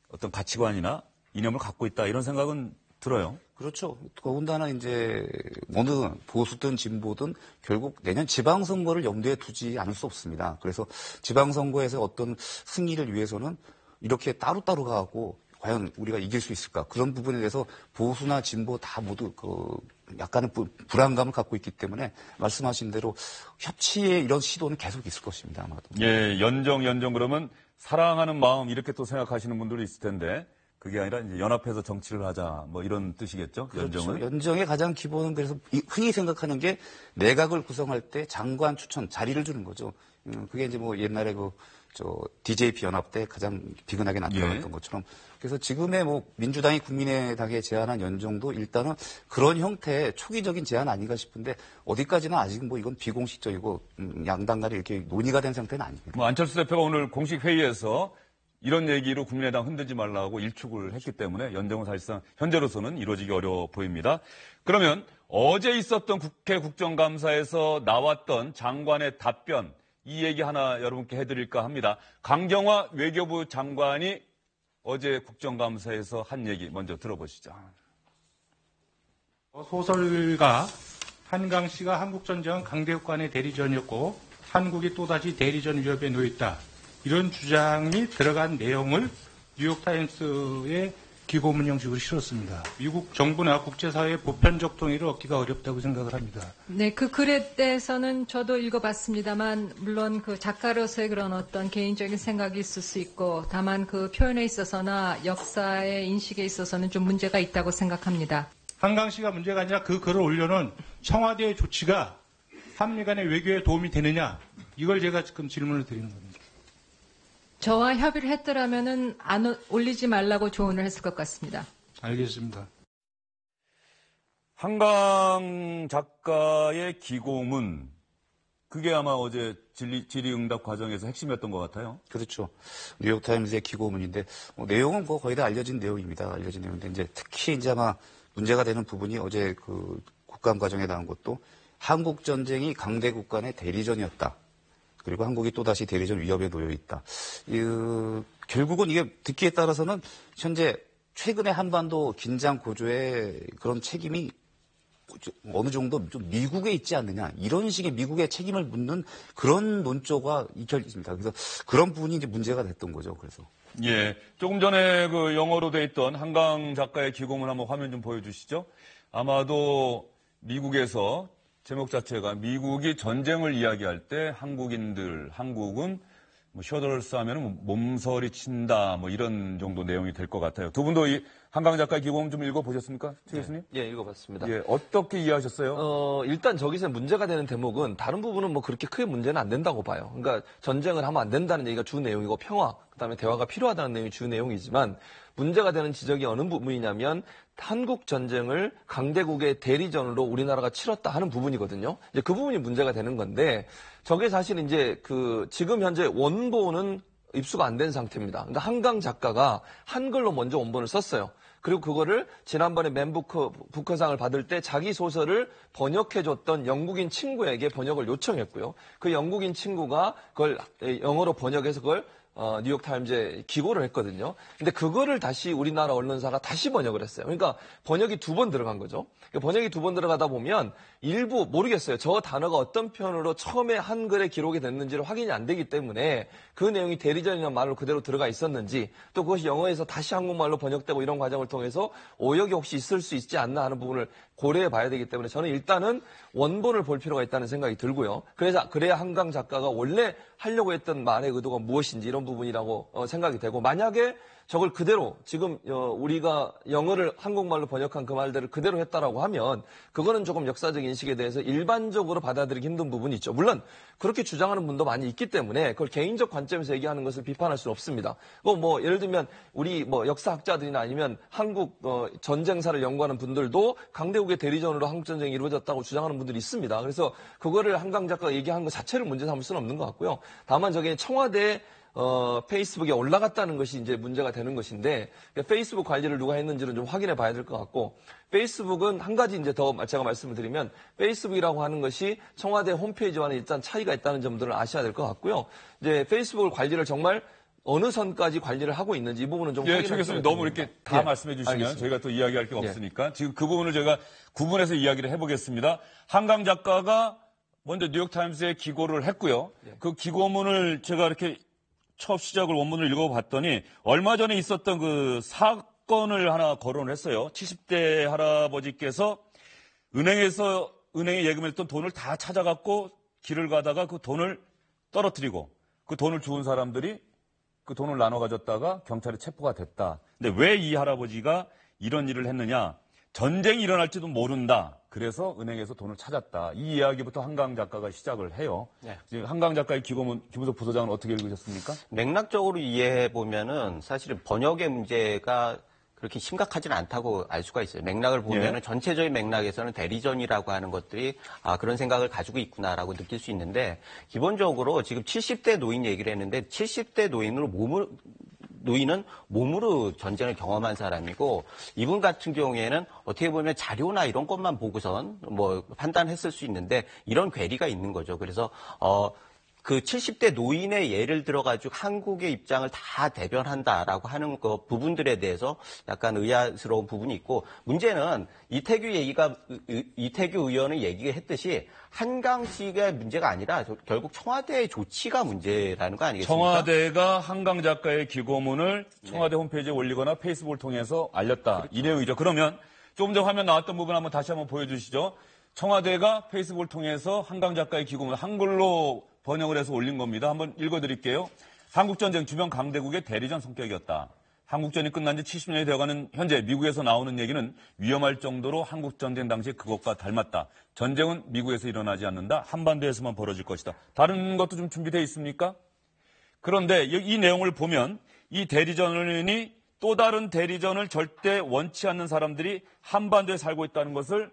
어떤 가치관이나 이념을 갖고 있다 이런 생각은 들어요. 그렇죠. 더군다나 이제 어느 보수든 진보든 결국 내년 지방선거를 염두에 두지 않을 수 없습니다. 그래서 지방선거에서 어떤 승리를 위해서는 이렇게 따로따로 가고 과연 우리가 이길 수 있을까? 그런 부분에 대해서 보수나 진보 다 모두 약간의 불안감을 갖고 있기 때문에 말씀하신 대로 협치의 이런 시도는 계속 있을 것입니다. 아마도. 예, 연정 그러면 사랑하는 마음 이렇게 또 생각하시는 분들이 있을 텐데 그게 아니라 이제 연합해서 정치를 하자 뭐 이런 뜻이겠죠? 연정은. 그렇죠. 연정의 가장 기본은 그래서 흔히 생각하는 게 내각을 구성할 때 장관 추천 자리를 주는 거죠. 그게 이제 뭐 옛날에 DJP 연합 때 가장 비근하게 나타났던 것처럼 그래서 지금의 뭐 민주당이 국민의당에 제안한 연정도 일단은 그런 형태의 초기적인 제안 아닌가 싶은데 어디까지나 아직 뭐 이건 비공식적이고 양당 간에 이렇게 논의가 된 상태는 아닙니다. 뭐 안철수 대표가 오늘 공식 회의에서 이런 얘기로 국민의당 흔들지 말라고 일축을 했기 때문에 연정은 사실상 현재로서는 이루어지기 어려워 보입니다. 그러면 어제 있었던 국회 국정감사에서 나왔던 장관의 답변 이 얘기 하나 여러분께 해드릴까 합니다. 강경화 외교부 장관이 어제 국정감사에서 한 얘기 먼저 들어보시죠. 소설가 한강 씨가 한국전쟁은 강대국간의 대리전이었고 한국이 또다시 대리전 위협에 놓였다. 이런 주장이 들어간 내용을 뉴욕타임스에 기고문 형식으로 실었습니다. 미국 정부나 국제사회의 보편적 동의를 얻기가 어렵다고 생각을 합니다. 네, 그 글에 대해서는 저도 읽어봤습니다만 물론 그 작가로서의 그런 어떤 개인적인 생각이 있을 수 있고 다만 그 표현에 있어서나 역사의 인식에 있어서는 좀 문제가 있다고 생각합니다. 한강 씨가 문제가 아니라 그 글을 올려놓은 청와대의 조치가 한미 간의 외교에 도움이 되느냐 이걸 제가 지금 질문을 드리는 겁니다. 저와 협의를 했더라면은 안 올리지 말라고 조언을 했을 것 같습니다. 알겠습니다. 한강 작가의 기고문, 그게 아마 어제 질의응답 과정에서 핵심이었던 것 같아요. 그렇죠. 뉴욕타임스의 기고문인데 내용은 거의 다 알려진 내용입니다. 알려진 내용인데 이제 특히 이제 아마 문제가 되는 부분이 어제 그 국감 과정에 나온 것도 한국 전쟁이 강대국 간의 대리전이었다. 그리고 한국이 또다시 대리전 위협에 놓여 있다. 결국은 이게 듣기에 따라서는 현재 최근의 한반도 긴장 고조의 그런 책임이 어느 정도 좀 미국에 있지 않느냐. 이런 식의 미국의 책임을 묻는 그런 논조가 익혀집니다. 그래서 그런 부분이 이제 문제가 됐던 거죠. 그래서. 예. 조금 전에 그 영어로 돼 있던 한강 작가의 기고문 한번 화면 좀 보여주시죠. 아마도 미국에서 제목 자체가 미국이 전쟁을 이야기할 때 한국은 뭐 셔더를 싸면 몸서리 친다 뭐 이런 정도 내용이 될 것 같아요. 두 분도 이 한강 작가의 기고문 좀 읽어보셨습니까? 최 교수님? 예, 읽어봤습니다. 예, 어떻게 이해하셨어요? 일단 저기서 문제가 되는 대목은 다른 부분은 뭐 그렇게 크게 문제는 안 된다고 봐요. 그러니까 전쟁을 하면 안 된다는 얘기가 주 내용이고 평화, 그다음에 대화가 필요하다는 내용이 주 내용이지만 문제가 되는 지적이 어느 부분이냐면 한국 전쟁을 강대국의 대리전으로 우리나라가 치렀다 하는 부분이거든요. 이제 그 부분이 문제가 되는 건데 저게 사실 이제 지금 현재 원본은 입수가 안 된 상태입니다. 그러니까 한강 작가가 한글로 먼저 원본을 썼어요. 그리고 그거를 지난번에 맨부커상을 받을 때 자기 소설을 번역해줬던 영국인 친구에게 번역을 요청했고요. 그 영국인 친구가 그걸 영어로 번역해서 그걸 뉴욕타임즈에 기고를 했거든요. 근데 그거를 다시 우리나라 언론사가 다시 번역을 했어요. 그러니까 번역이 2번 들어간 거죠. 번역이 2번 들어가다 보면 일부 모르겠어요. 저 단어가 어떤 편으로 처음에 한글에 기록이 됐는지를 확인이 안 되기 때문에 그 내용이 대리전이라는 말로 그대로 들어가 있었는지 또 그것이 영어에서 다시 한국말로 번역되고 이런 과정을 통해서 오역이 혹시 있을 수 있지 않나 하는 부분을 고려해 봐야 되기 때문에 저는 일단은 원본을 볼 필요가 있다는 생각이 들고요. 그래야 한강 작가가 원래 하려고 했던 말의 의도가 무엇인지 이런 부분이라고 생각이 되고 만약에 저걸 그대로 지금 우리가 영어를 한국말로 번역한 그 말들을 그대로 했다라고 하면 그거는 조금 역사적 인식에 대해서 일반적으로 받아들이기 힘든 부분이 있죠. 물론 그렇게 주장하는 분도 많이 있기 때문에 그걸 개인적 관점에서 얘기하는 것을 비판할 수는 없습니다. 뭐 예를 들면 우리 뭐 역사학자들이나 아니면 한국 전쟁사를 연구하는 분들도 강대국의 대리전으로 한국 전쟁이 이루어졌다고 주장하는 분들이 있습니다. 그래서 그거를 한강 작가가 얘기한 것 자체를 문제 삼을 수는 없는 것 같고요. 다만 저게 청와대 페이스북에 올라갔다는 것이 이제 문제가 되는 것인데, 페이스북 관리를 누가 했는지는 좀 확인해 봐야 될 것 같고, 페이스북은 한 가지 이제 더 제가 말씀을 드리면, 페이스북이라고 하는 것이 청와대 홈페이지와는 일단 차이가 있다는 점들을 아셔야 될 것 같고요. 이제 페이스북 관리를 정말 어느 선까지 관리를 하고 있는지 이 부분은 좀 확인해 주세요. 최 교수님 너무 이렇게 다 말씀해 주시면 알겠습니다. 저희가 또 이야기할 게 없으니까 지금 그 부분을 제가 구분해서 이야기를 해보겠습니다. 한강 작가가 먼저 뉴욕타임스에 기고를 했고요. 그 기고문을 제가 이렇게 첫 시작을 원문을 읽어봤더니 얼마 전에 있었던 그 사건을 하나 거론을 했어요. 70대 할아버지께서 은행에 예금했던 돈을 다 찾아갖고 길을 가다가 그 돈을 떨어뜨리고 그 돈을 주운 사람들이 그 돈을 나눠 가졌다가 경찰에 체포가 됐다. 근데 왜 이 할아버지가 이런 일을 했느냐? 전쟁이 일어날지도 모른다. 그래서 은행에서 돈을 찾았다. 이 이야기부터 한강 작가가 시작을 해요. 네. 지금 한강 작가의 기고문 김은석 부소장은 어떻게 읽으셨습니까? 맥락적으로 이해해 보면은 사실은 번역의 문제가 그렇게 심각하지는 않다고 알 수가 있어요. 맥락을 보면은 전체적인 맥락에서는 대리전이라고 하는 것들이 그런 생각을 가지고 있구나라고 느낄 수 있는데 기본적으로 지금 70대 노인 얘기를 했는데 70대 노인은 몸으로 전쟁을 경험한 사람이고 이분 같은 경우에는 어떻게 보면 자료나 이런 것만 보고선 뭐 판단했을 수 있는데 이런 괴리가 있는 거죠. 그래서 그 70대 노인의 예를 들어가지고 한국의 입장을 다 대변한다라고 하는 그 부분들에 대해서 약간 의아스러운 부분이 있고 문제는 이태규 의원이 얘기했듯이 한강 씨가 문제가 아니라 결국 청와대의 조치가 문제라는 거 아니겠습니까? 청와대가 한강 작가의 기고문을 청와대 홈페이지에 올리거나 페이스북을 통해서 알렸다. 그렇죠. 이 내용이죠. 그러면 조금 전 화면 나왔던 부분 한번 다시 한번 보여주시죠. 청와대가 페이스북을 통해서 한강 작가의 기고문을 한글로 번역을 해서 올린 겁니다. 한번 읽어드릴게요. 한국전쟁 주변 강대국의 대리전 성격이었다. 한국전이 끝난 지 70년이 되어가는 현재 미국에서 나오는 얘기는 위험할 정도로 한국전쟁 당시 그것과 닮았다. 전쟁은 미국에서 일어나지 않는다. 한반도에서만 벌어질 것이다. 다른 것도 좀 준비되어 있습니까? 그런데 이 내용을 보면 이 대리전이 또 다른 대리전을 절대 원치 않는 사람들이 한반도에 살고 있다는 것을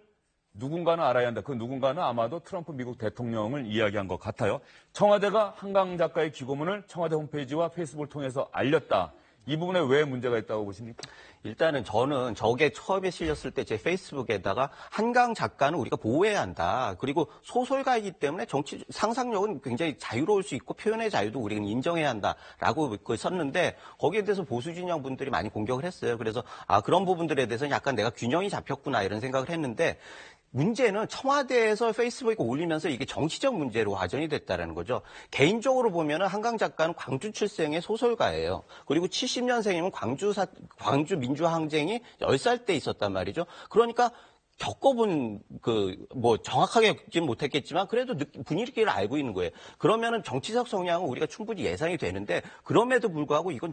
누군가는 알아야 한다. 그 누군가는 아마도 트럼프 미국 대통령을 이야기한 것 같아요. 청와대가 한강 작가의 기고문을 청와대 홈페이지와 페이스북을 통해서 알렸다. 이 부분에 왜 문제가 있다고 보십니까? 일단은 저는 저게 처음에 실렸을 때 제 페이스북에다가 한강 작가는 우리가 보호해야 한다. 그리고 소설가이기 때문에 정치 상상력은 굉장히 자유로울 수 있고 표현의 자유도 우리는 인정해야 한다라고 썼는데 거기에 대해서 보수 진영 분들이 많이 공격을 했어요. 그래서 그런 부분들에 대해서는 약간 내가 균형이 잡혔구나 이런 생각을 했는데 문제는 청와대에서 페이스북에 올리면서 이게 정치적 문제로 화전이 됐다는 거죠. 개인적으로 보면은 한강 작가는 광주 출생의 소설가예요. 그리고 70년생이면 광주 민주항쟁이 10살 때 있었단 말이죠. 그러니까 겪어본 정확하게 겪지는 못했겠지만 그래도 분위기를 알고 있는 거예요. 그러면은 정치적 성향은 우리가 충분히 예상이 되는데 그럼에도 불구하고 이건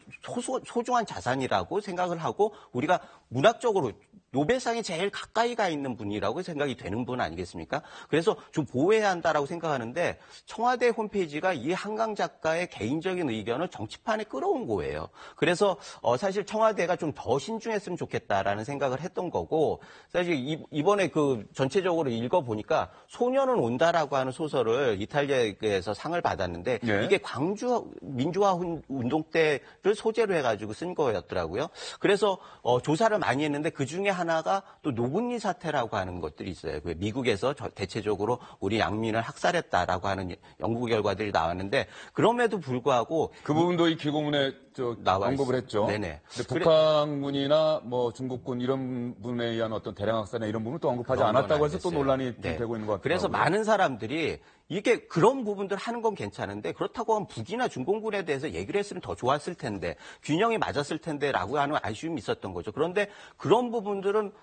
소중한 자산이라고 생각을 하고 우리가 문학적으로 노벨상에 제일 가까이 가 있는 분이라고 생각이 되는 분 아니겠습니까? 그래서 좀 보호해야 한다라고 생각하는데 청와대 홈페이지가 이 한강 작가의 개인적인 의견을 정치판에 끌어온 거예요. 그래서 사실 청와대가 좀 더 신중했으면 좋겠다라는 생각을 했던 거고 사실 이번에 전체적으로 읽어보니까 소년은 온다라고 하는 소설을 이탈리아에서 상을 받았는데 네. 이게 광주 민주화 운동 때를 소재로 해가지고 쓴 거였더라고요. 그래서 조사를 많이 했는데 그중에 하나가 또 노군리 사태라고 하는 것들이 있어요. 미국에서 대체적으로 우리 양민을 학살했다라고 하는 연구 결과들이 나왔는데 그럼에도 불구하고 그 부분도 이 기고문에 언급을 했죠. 네네. 근데 북한군이나 뭐 중국군 이런 분에 의한 어떤 대량 학살이나 이런 부분을 또 언급하지 않았다고 해서 또 논란이 되고 있는 것 같아요. 그래서 많은 사람들이 이게 그런 부분들 하는 건 괜찮은데 그렇다고 하면 북이나 중공군에 대해서 얘기를 했으면 더 좋았을 텐데 균형이 맞았을 텐데라고 하는 아쉬움이 있었던 거죠. 그런데 그런 부분들은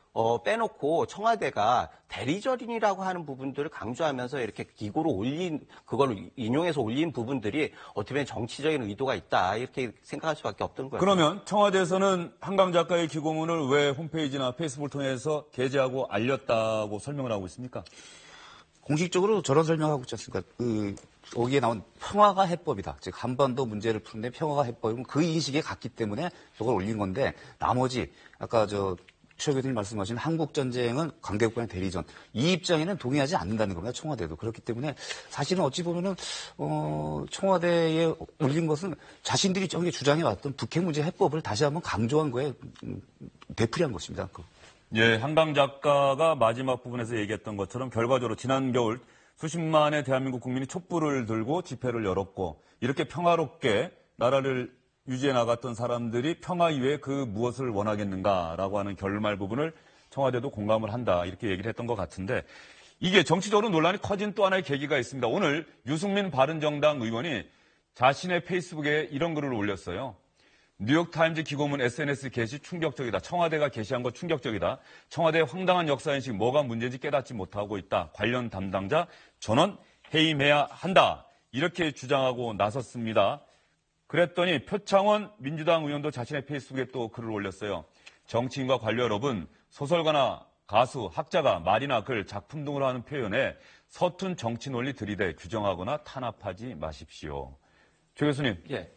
빼놓고 청와대가 대리절인이라고 하는 부분들을 강조하면서 이렇게 기고로 그걸 인용해서 올린 부분들이 어떻게 보면 정치적인 의도가 있다 이렇게 생각할 수밖에 없던 거예요. 그러면 청와대에서는 한강 작가의 기고문을 왜 홈페이지나 페이스북을 통해서 게재하고 알렸다고 설명을 하고 있습니까? 공식적으로 저런 설명하고 있지 않습니까? 거기에 나온 평화가 해법이다. 즉 한반도 문제를 푸는데 평화가 해법이면 그 인식에 갔기 때문에 저걸 올린 건데 나머지 아까 최 교수님 말씀하신 한국 전쟁은 강대국간의 대리전 이 입장에는 동의하지 않는다는 겁니다. 청와대도 그렇기 때문에 사실은 어찌 보면은 청와대에 올린 것은 자신들이 저기 주장해왔던 북핵 문제 해법을 다시 한번 강조한 거에 되풀이한 것입니다. 예, 한강 작가가 마지막 부분에서 얘기했던 것처럼 결과적으로 지난 겨울 수십만의 대한민국 국민이 촛불을 들고 집회를 열었고 이렇게 평화롭게 나라를 유지해 나갔던 사람들이 평화 이외에 그 무엇을 원하겠는가라고 하는 결말 부분을 청와대도 공감을 한다 이렇게 얘기를 했던 것 같은데 이게 정치적으로 논란이 커진 또 하나의 계기가 있습니다. 오늘 유승민 바른정당 의원이 자신의 페이스북에 이런 글을 올렸어요. 뉴욕타임즈 기고문 SNS 게시 충격적이다. 청와대가 게시한 거 충격적이다. 청와대의 황당한 역사인식 뭐가 문제인지 깨닫지 못하고 있다. 관련 담당자 전원 해임해야 한다. 이렇게 주장하고 나섰습니다. 그랬더니 표창원 민주당 의원도 자신의 페이스북에 또 글을 올렸어요. 정치인과 관료 여러분, 소설가나 가수, 학자가 말이나 글, 작품 등으로 하는 표현에 서툰 정치 논리 들이대 규정하거나 탄압하지 마십시오. 최 교수님. 예.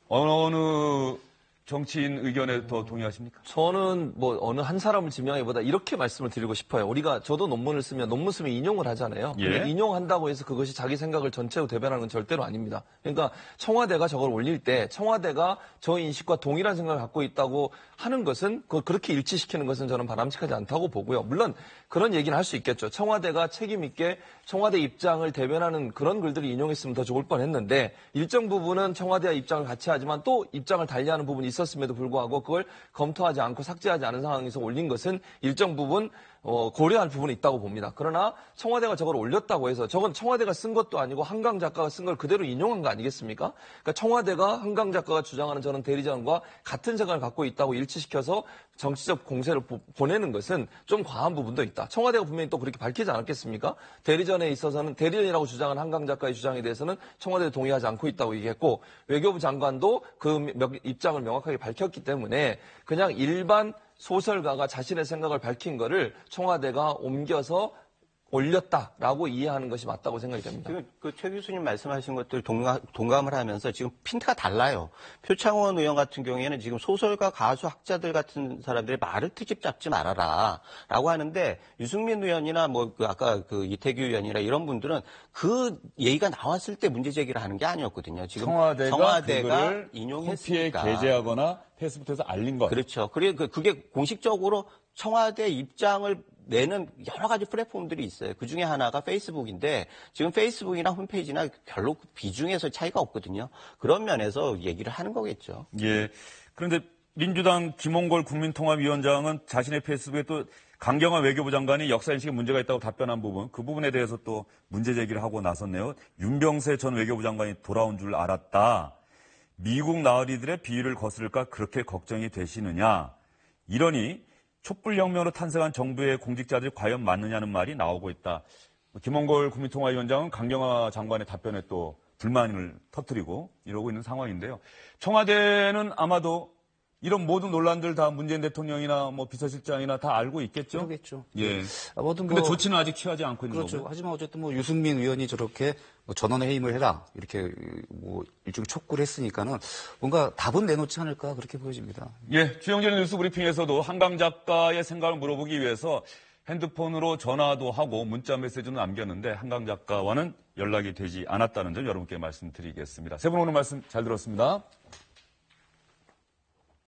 어느 정치인 의견에 더 동의하십니까? 저는 어느 한 사람을 지명하기보다 이렇게 말씀을 드리고 싶어요. 저도 논문을 쓰면 논문 쓰면 인용을 하잖아요. 예. 인용한다고 해서 그것이 자기 생각을 전체로 대변하는 건 절대로 아닙니다. 그러니까 청와대가 저걸 올릴 때 청와대가 저 인식과 동일한 생각을 갖고 있다고 하는 것은 그렇게 일치시키는 것은 저는 바람직하지 않다고 보고요. 물론 그런 얘기는 할 수 있겠죠. 청와대가 책임 있게 청와대 입장을 대변하는 그런 글들을 인용했으면 더 좋을 뻔했는데 일정 부분은 청와대와 입장을 같이 하지만 또 입장을 달리하는 부분이 있었음에도 불구하고 그걸 검토하지 않고 삭제하지 않은 상황에서 올린 것은 일정 부분 고려할 부분이 있다고 봅니다. 그러나 청와대가 저걸 올렸다고 해서 저건 청와대가 쓴 것도 아니고 한강 작가가 쓴 걸 그대로 인용한 거 아니겠습니까? 그러니까 청와대가 한강 작가가 주장하는 저런 대리전과 같은 생각을 갖고 있다고 일치시켜서 정치적 공세를 보내는 것은 좀 과한 부분도 있다. 청와대가 분명히 또 그렇게 밝히지 않았겠습니까? 대리전에 있어서는 대리전이라고 주장한 한강 작가의 주장에 대해서는 청와대에 동의하지 않고 있다고 얘기했고 외교부 장관도 그 입장을 명확하게 밝혔기 때문에 그냥 일반 소설가가 자신의 생각을 밝힌 거를 청와대가 옮겨서 올렸다라고 이해하는 것이 맞다고 생각이 됩니다. 지금 최 교수님 말씀하신 것들 동감을 하면서 지금 핀트가 달라요. 표창원 의원 같은 경우에는 지금 소설가, 가수, 학자들 같은 사람들의 말을 트집 잡지 말아라 라고 하는데 유승민 의원이나 아까 이태규 의원이나 이런 분들은 그 얘기가 나왔을 때 문제 제기를 하는 게 아니었거든요. 지금 청와대가 인용했으니까. 홈피에 게재하거나 페이스북에서 알린 것. 그렇죠. 그게 공식적으로 청와대 입장을 내는 여러 가지 플랫폼들이 있어요. 그중에 하나가 페이스북인데 지금 페이스북이나 홈페이지나 별로 비중에서 차이가 없거든요. 그런 면에서 얘기를 하는 거겠죠. 예. 그런데 민주당 김홍걸 국민통합위원장은 자신의 페이스북에 또 강경화 외교부 장관이 역사인식에 문제가 있다고 답변한 부분, 그 부분에 대해서 또 문제 제기를 하고 나섰네요. 윤병세 전 외교부 장관이 돌아온 줄 알았다. 미국 나으리들의 비위를 거스를까 그렇게 걱정이 되시느냐. 이러니 촛불혁명으로 탄생한 정부의 공직자들이 과연 맞느냐는 말이 나오고 있다. 김원걸 국민통화위원장은 강경화 장관의 답변에 또 불만을 터뜨리고 이러고 있는 상황인데요. 청와대는 아마도 이런 모든 논란들 다 문재인 대통령이나 뭐 비서실장이나 다 알고 있겠죠? 그러겠죠. 예. 아무튼 근데 조치는 아직 취하지 않고 있는 그렇죠. 거고. 하지만 어쨌든 뭐 유승민 의원이 저렇게 뭐 전원의 해임을 해라 이렇게 뭐 일종의 촉구를 했으니까는 뭔가 답은 내놓지 않을까 그렇게 보여집니다. 예. 주영진의 뉴스 브리핑에서도 한강 작가의 생각을 물어보기 위해서 핸드폰으로 전화도 하고 문자 메시지도 남겼는데 한강 작가와는 연락이 되지 않았다는 점 여러분께 말씀드리겠습니다. 세 분 오늘 말씀 잘 들었습니다.